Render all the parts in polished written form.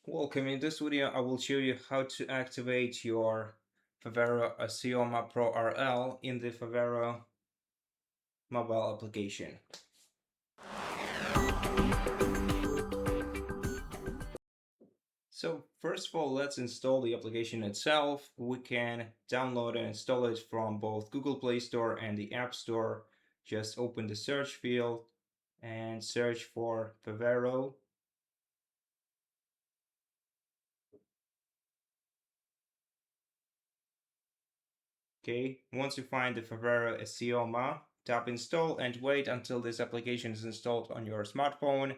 Welcome. In this video, I will show you how to activate your Favero Assioma Pro RL in the Favero mobile application. So first of all, let's install the application itself. We can download and install it from both Google Play Store and the App Store. Just open the search field and search for Favero. Okay, once you find the Favero Assioma, tap install and wait until this application is installed on your smartphone.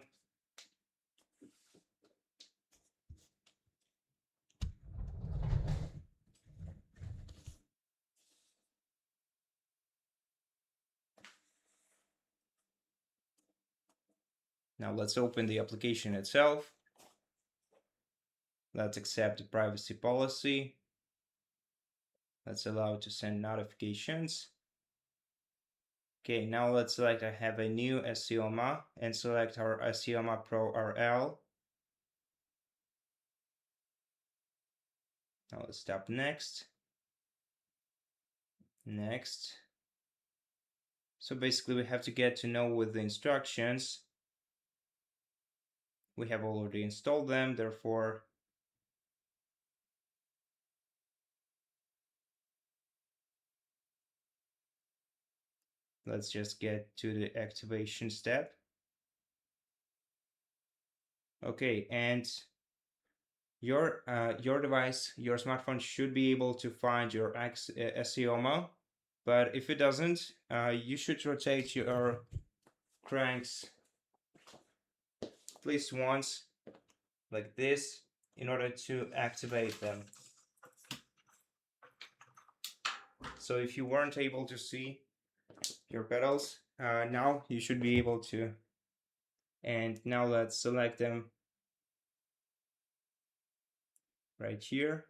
Now let's open the application itself. Let's accept the privacy policy. Let's allow to send notifications. Okay, now let's select I have a new Assioma and select our Assioma Pro RL. Now let's tap next. Next. So basically we have to get to know with the instructions. We have already installed them, therefore let's just get to the activation step. Okay, and your device, your smartphone should be able to find your Assioma, but if it doesn't, you should rotate your cranks at least once, like this, in order to activate them. So if you weren't able to see your pedals, now you should be able to. And now let's select them right here.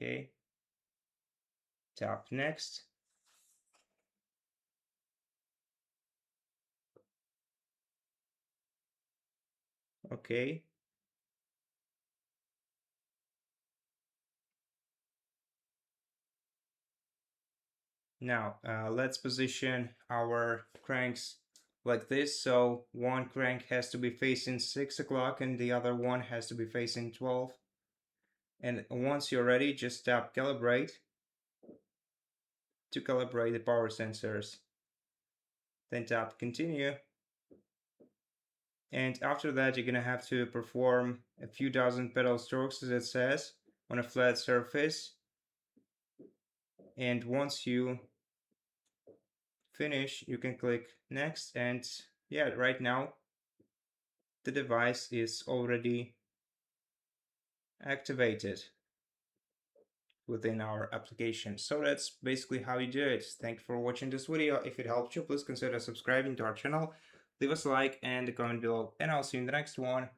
Okay. Tap next. Okay. Now let's position our cranks like this. So one crank has to be facing 6 o'clock and the other one has to be facing 12. And once you're ready, just tap Calibrate to calibrate the power sensors. Then tap Continue. And after that, you're going to have to perform a few dozen pedal strokes, as it says, on a flat surface. And once you finish, you can click Next. And yeah, right now, the device is already activated within our application. So that's basically how you do it. Thank you for watching this video. If it helped you, please consider subscribing to our channel. Leave us a like and a comment below, and I'll see you in the next one.